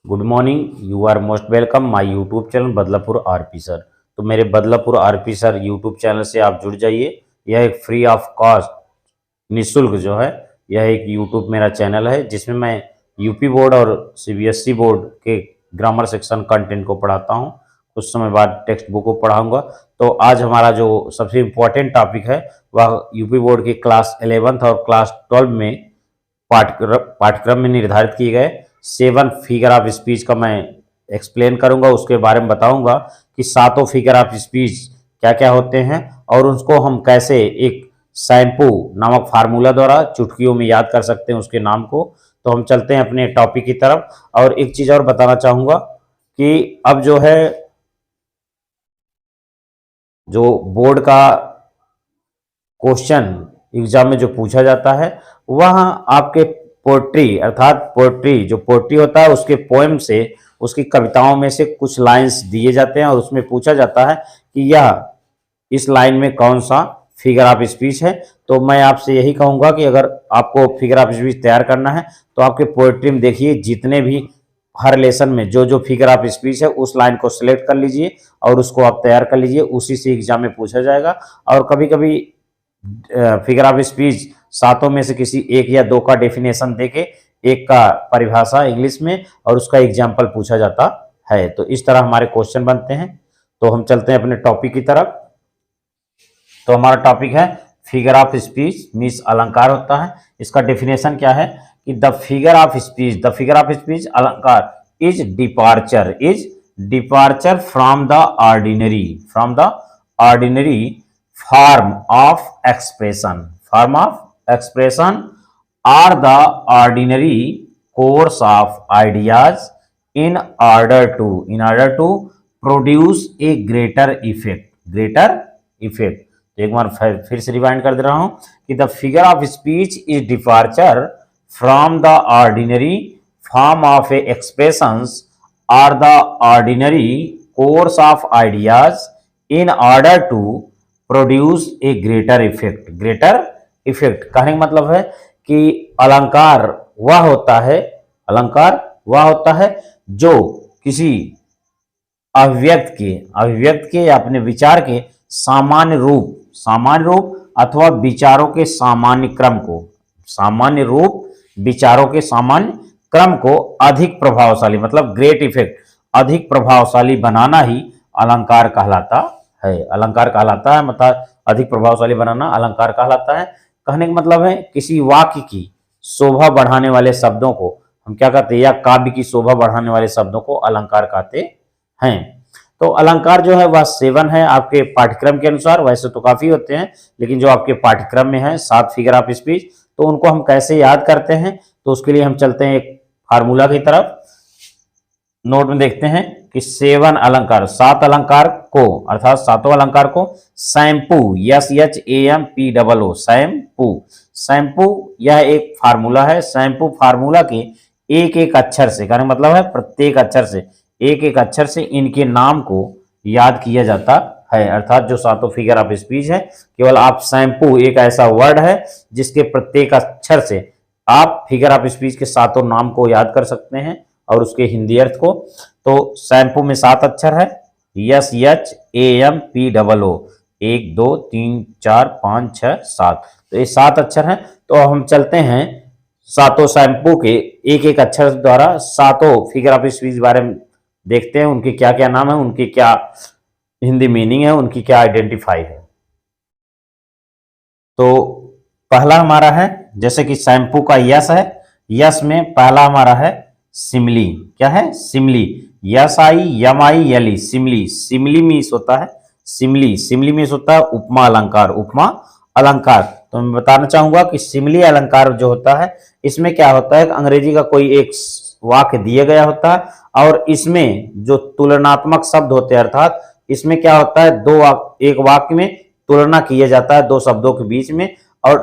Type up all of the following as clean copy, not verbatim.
Good morning. You are most welcome my YouTube channel Badlapur RP sir. तो मेरे Badlapur RP sir YouTube channel से आप जुड़ जाइए। यह एक फ्री ऑफ कॉस्ट निःशुल्क जो है यह एक यूट्यूब मेरा चैनल है जिसमें मैं यूपी बोर्ड और सीबीएसई बोर्ड के ग्रामर सेक्शन कंटेंट को पढ़ाता हूं। कुछ समय बाद टेक्स्ट बुक को पढ़ाऊंगा। तो आज हमारा जो सबसे इम्पोर्टेंट टॉपिक है वह यूपी बोर्ड के क्लास 11th और क्लास 12 में पाठ्यक्रम में निर्धारित किए गए 7 फिगर ऑफ स्पीच का मैं एक्सप्लेन करूंगा। उसके बारे में बताऊंगा कि सातों फिगर ऑफ स्पीच क्या क्या होते हैं और उसको हम कैसे एक शैम्पू नामक फार्मूला द्वारा चुटकियों में याद कर सकते हैं उसके नाम को। तो हम चलते हैं अपने टॉपिक की तरफ। और एक चीज़ और बताना चाहूँगा कि अब जो है जो बोर्ड का क्वेश्चन एग्जाम में जो पूछा जाता है वह आपके पोएट्री अर्थात पोएट्री जो पोएट्री होता है उसके पोएम से उसकी कविताओं में से कुछ लाइंस दिए जाते हैं और उसमें पूछा जाता है कि यह इस लाइन में कौन सा फिगर ऑफ स्पीच है। तो मैं आपसे यही कहूँगा कि अगर आपको फिगर ऑफ स्पीच तैयार करना है तो आपके पोएट्री में देखिए जितने भी हर लेसन में जो जो फिगर ऑफ स्पीच है उस लाइन को सिलेक्ट कर लीजिए और उसको आप तैयार कर लीजिए। उसी से एग्जाम में पूछा जाएगा। और कभी कभी फिगर ऑफ स्पीच सातों में से किसी एक या दो का डेफिनेशन देके एक का परिभाषा इंग्लिश में और उसका एग्जाम्पल पूछा जाता है। तो इस तरह हमारे क्वेश्चन बनते हैं। तो हम चलते हैं अपने टॉपिक की तरफ। तो हमारा टॉपिक है फिगर ऑफ स्पीच मीन्स अलंकार होता है। इसका डेफिनेशन क्या है कि द फिगर ऑफ स्पीच अलंकार is departure from the ordinary form of expression are the ordinary course of ideas in order to produce a greater effect। तो एक बार फिर से रिवाइंड कर दे रहा हूं कि the figure of speech is departure from the ordinary form of a expressions are the ordinary course of ideas in order to produce a greater effect कहने का मतलब है कि अलंकार वह होता है जो किसी अभिव्यक्त के या अपने विचार के सामान्य रूप अथवा विचारों के सामान्य क्रम को अधिक प्रभावशाली मतलब ग्रेट इफेक्ट अधिक प्रभावशाली बनाना ही अलंकार कहलाता है। मतलब अधिक प्रभावशाली बनाना अलंकार कहलाता है। कहने का मतलब है किसी वाक्य की शोभा बढ़ाने वाले शब्दों को हम क्या कहते हैं या काव्य की शोभा बढ़ाने वाले शब्दों को अलंकार कहते हैं। तो अलंकार जो है वह 7 है आपके पाठ्यक्रम के अनुसार। वैसे तो काफी होते हैं लेकिन जो आपके पाठ्यक्रम में है 7 फिगर ऑफ स्पीच। तो उनको हम कैसे याद करते हैं तो उसके लिए हम चलते हैं एक फार्मूला की तरफ। नोट में देखते हैं कि 7 अलंकार 7 अलंकार को अर्थात सातों अलंकार को शैम्पू SHAMPOO शैम्पू यह एक फार्मूला है। शैम्पू फार्मूला के एक अक्षर से कहने मतलब है प्रत्येक अक्षर से एक अक्षर से इनके नाम को याद किया जाता है। अर्थात जो सातों फिगर ऑफ स्पीच है केवल आप शैम्पू एक ऐसा वर्ड है जिसके प्रत्येक अक्षर से आप फिगर ऑफ स्पीच के सातों नाम को याद कर सकते हैं और उसके हिंदी अर्थ को। तो शैम्पू में 7 अक्षर है SHAMPOO 1 2 3 4 5 6 7। तो ये 7 अक्षर हैं। तो हम चलते हैं सातों शैम्पू के एक अक्षर द्वारा सातों फिगर ऑफ स्पीच बारे में देखते हैं। उनके क्या क्या नाम है, उनकी क्या हिंदी मीनिंग है, उनकी क्या आइडेंटिफाई है। तो पहला हमारा है जैसे कि शैम्पू का यस है। यस में पहला हमारा है सिमली। क्या है? सिमली। SIMILE सिमली मीन्स होता है सिमली मीन्स होता है उपमा अलंकार। तो मैं बताना चाहूंगा कि सिमली अलंकार जो होता है इसमें क्या होता है अंग्रेजी का कोई एक वाक्य दिया गया होता है और इसमें जो तुलनात्मक शब्द होते हैं अर्थात इसमें क्या होता है एक वाक्य में तुलना किया जाता है दो शब्दों के बीच में। और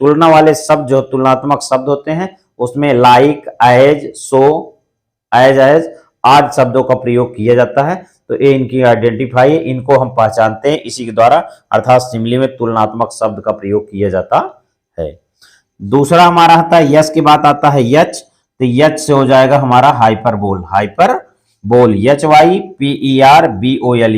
तुलना वाले शब्द जो तुलनात्मक शब्द होते हैं उसमें लाइक एज सो एज आदि शब्दों का प्रयोग किया जाता है। तो ये इनकी आइडेंटिफाई है, इनको हम पहचानते हैं इसी के द्वारा अर्थात सिमली में तुलनात्मक शब्द का प्रयोग किया जाता है। दूसरा हमारा आता है यस के बाद आता है यच। तो यच से हो जाएगा हमारा hyperbole, hyperbole, HYPERBOLE,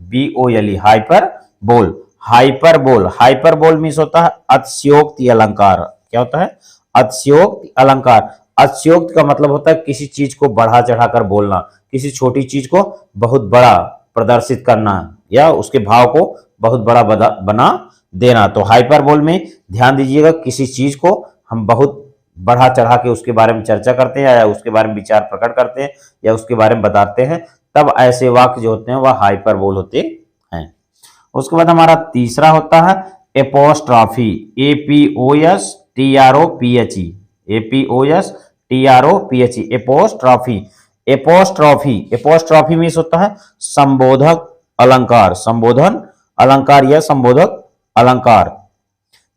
HYPERBOLE, hyperbole. Hyperbole, hyperbole means होता है अतिशयोक्ति अलंकार। क्या होता है? अतिशयोक्ति अलंकार। अतिशयोक्ति का मतलब होता है किसी चीज को बढ़ा चढ़ाकर बोलना, किसी छोटी चीज को बहुत बड़ा प्रदर्शित करना या उसके भाव को बहुत बड़ा बना देना। तो हाइपरबोल में ध्यान दीजिएगा, किसी चीज को हम बहुत बढ़ा चढ़ा के उसके बारे में चर्चा करते हैं या उसके बारे में विचार प्रकट करते हैं या उसके बारे में बताते हैं, तब ऐसे वाक्य जो होते हैं वह हाइपरबोल होते हैं। उसके बाद हमारा तीसरा होता है apostrophe, APOSTROPHE, APOSTROPHE, apostrophe. Apostrophe, apostrophe means होता है संबोधक अलंकार, संबोधन अलंकार या संबोधक अलंकार।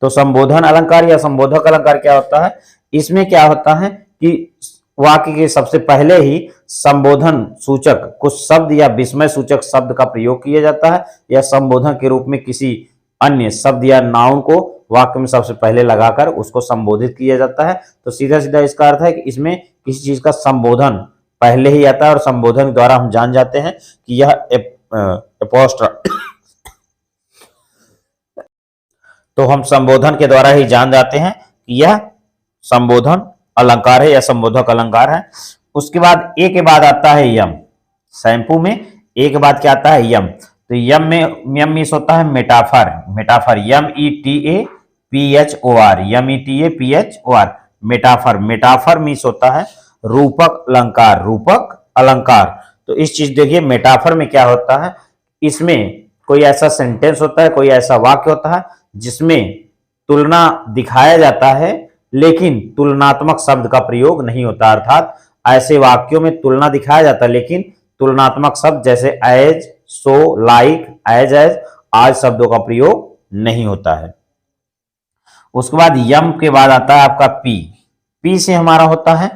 तो संबोधन अलंकार या संबोधक अलंकार क्या होता है? इसमें क्या होता है कि वाक्य के सबसे पहले ही संबोधन सूचक कुछ शब्द या विस्मय सूचक शब्द का प्रयोग किया जाता है या संबोधन के रूप में किसी अन्य शब्द या नाउन को वाक्य में सबसे पहले लगाकर उसको संबोधित किया जाता है। तो सीधा सीधा इसका अर्थ है कि इसमें किसी चीज का संबोधन पहले ही आता है और संबोधन द्वारा हम जान जाते हैं कि यह तो हम संबोधन के द्वारा ही जान जाते हैं कि यह संबोधन अलंकार है या संबोधक अलंकार है। उसके बाद ए के बाद आता है यम। शैम्पू में ए के बाद क्या आता है? यम। तो यम में यम मीन्स होता है metaphor, metaphor, METAPHOR, METAPHOR, metaphor. Metaphor means होता है रूपक अलंकार, रूपक अलंकार। तो इस चीज देखिए, मेटाफर में क्या होता है, इसमें कोई ऐसा सेंटेंस होता है, कोई ऐसा वाक्य होता है जिसमें तुलना दिखाया जाता है लेकिन तुलनात्मक शब्द का प्रयोग नहीं होता। अर्थात ऐसे वाक्यों में तुलना दिखाया जाता है लेकिन तुलनात्मक शब्द जैसे एज, सो, लाइक, एज, आज शब्दों का प्रयोग नहीं होता है। उसके बाद यम के बाद आता है आपका पी। पी से हमारा होता है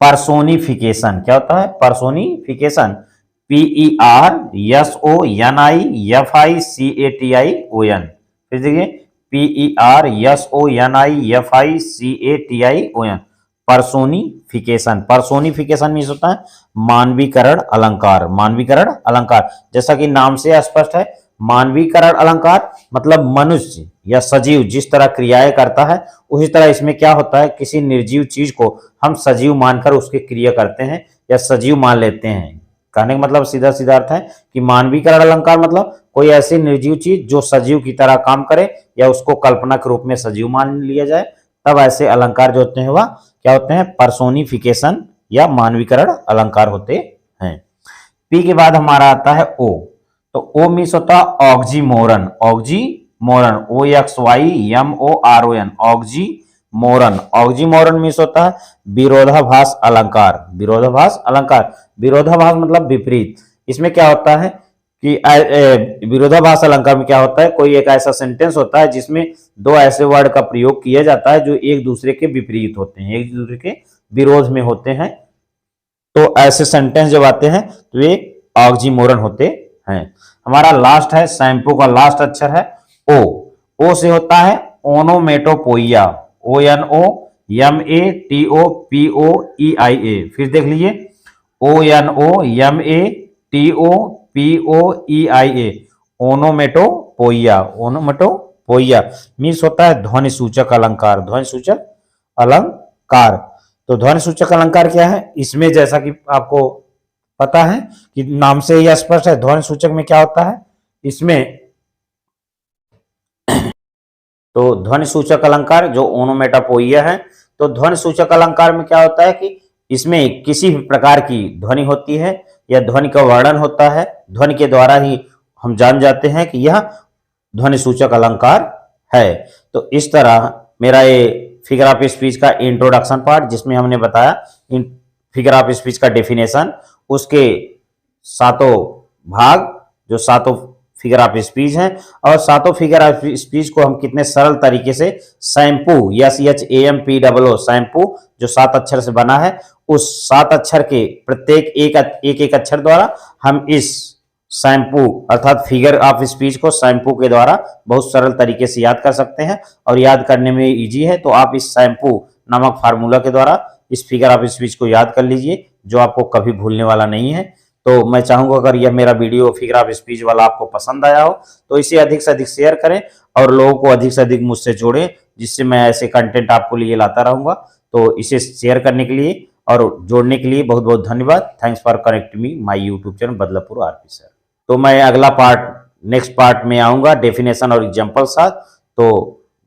पर्सोनिफिकेशन। क्या होता है? Personification, PERSONIFICATION। फिर देखिए PERSONIFICATION, पर्सोनिफिकेशन। पर्सोनिफिकेशन मीन्स होता है मानवीकरण अलंकार, मानवीकरण अलंकार। जैसा कि नाम से स्पष्ट है, मानवीकरण अलंकार मतलब मनुष्य या सजीव जिस तरह क्रियाएं करता है उसी तरह इसमें क्या होता है, किसी निर्जीव चीज को हम सजीव मानकर उसके क्रिया करते हैं या सजीव मान लेते हैं। कहने का मतलब सीधा सीधा अर्थ है कि मानवीकरण अलंकार मतलब कोई ऐसी निर्जीव चीज जो सजीव की तरह काम करे या उसको कल्पना के रूप में सजीव मान लिया जाए, तब ऐसे अलंकार जो होते हैं वह क्या होते हैं? पर्सोनिफिकेशन या मानवीकरण अलंकार होते हैं। पी के बाद हमारा आता है ओ। तो ओ मीन्स होता है oxymoron, oxymoron, OXYMORON, oxymoron. Oxymoron means होता है विरोधाभास अलंकार, विरोधाभास अलंकार। विरोधाभास मतलब विपरीत। इसमें क्या होता है कि विरोधाभास अलंकार में क्या होता है, कोई एक ऐसा सेंटेंस होता है जिसमें दो ऐसे वर्ड का प्रयोग किया जाता है जो एक दूसरे के विपरीत होते हैं, एक दूसरे के विरोध में होते हैं। तो ऐसे सेंटेंस जब आते हैं तो ये ऑक्सीमोरन होते हैं। हमारा लास्ट है, शैम्पू का लास्ट अक्षर है ओ। ओ से होता है ओनोमेटोपोइया, ONOMATOPOEIA। फिर देख लीजिए ONOMATOPOEIA, ओनोमेटोपोइया। ओनोमेटोपोइया मीन्स होता है ध्वनि सूचक अलंकार, ध्वनि सूचक अलंकार। तो ध्वनि सूचक अलंकार क्या है? इसमें जैसा कि आपको पता है कि नाम से ही स्पष्ट है, ध्वनि सूचक में क्या होता है इसमें, तो ध्वनि सूचक अलंकार जो ओनोमेटोपोइया है, तो ध्वनि सूचक अलंकार में क्या होता है कि इसमें किसी भी प्रकार की ध्वनि होती है या ध्वनि का वर्णन होता है, ध्वनि के द्वारा ही हम जान जाते हैं कि यह ध्वनि सूचक अलंकार है। तो इस तरह मेरा ये फिगर ऑफ स्पीच का इंट्रोडक्शन पार्ट, जिसमें हमने बताया फिगर ऑफ स्पीच का डेफिनेशन, उसके सातों भाग जो सातों फिगर ऑफ स्पीच हैं, और सातों फिगर ऑफ स्पीच को हम कितने सरल तरीके से शैम्पू, SHAMPOO, शैम्पू जो 7 अक्षर से बना है, उस 7 अक्षर के प्रत्येक एक अक्षर द्वारा हम इस शैम्पू अर्थात फिगर ऑफ स्पीच को शैम्पू के द्वारा बहुत सरल तरीके से याद कर सकते हैं। और याद करने में इजी है, तो आप इस शैम्पू नामक फार्मूला के द्वारा इस फिगर ऑफ स्पीच को याद कर लीजिए, जो आपको कभी भूलने वाला नहीं है। तो मैं चाहूंगा अगर यह मेरा वीडियो फिगर ऑफ स्पीच वाला आपको पसंद आया हो तो इसे अधिक से अधिक शेयर करें और लोगों को अधिक से अधिक मुझसे जोड़ें, जिससे मैं ऐसे कंटेंट आपको लिए लाता रहूंगा। तो इसे शेयर करने के लिए और जोड़ने के लिए बहुत बहुत धन्यवाद। Thanks for connecting me my YouTube channel Badlapur RP sir. तो मैं अगला पार्ट नेक्स्ट पार्ट में आऊंगा डेफिनेशन और एग्जाम्पल साथ। तो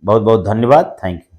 बहुत बहुत धन्यवाद, थैंक यू।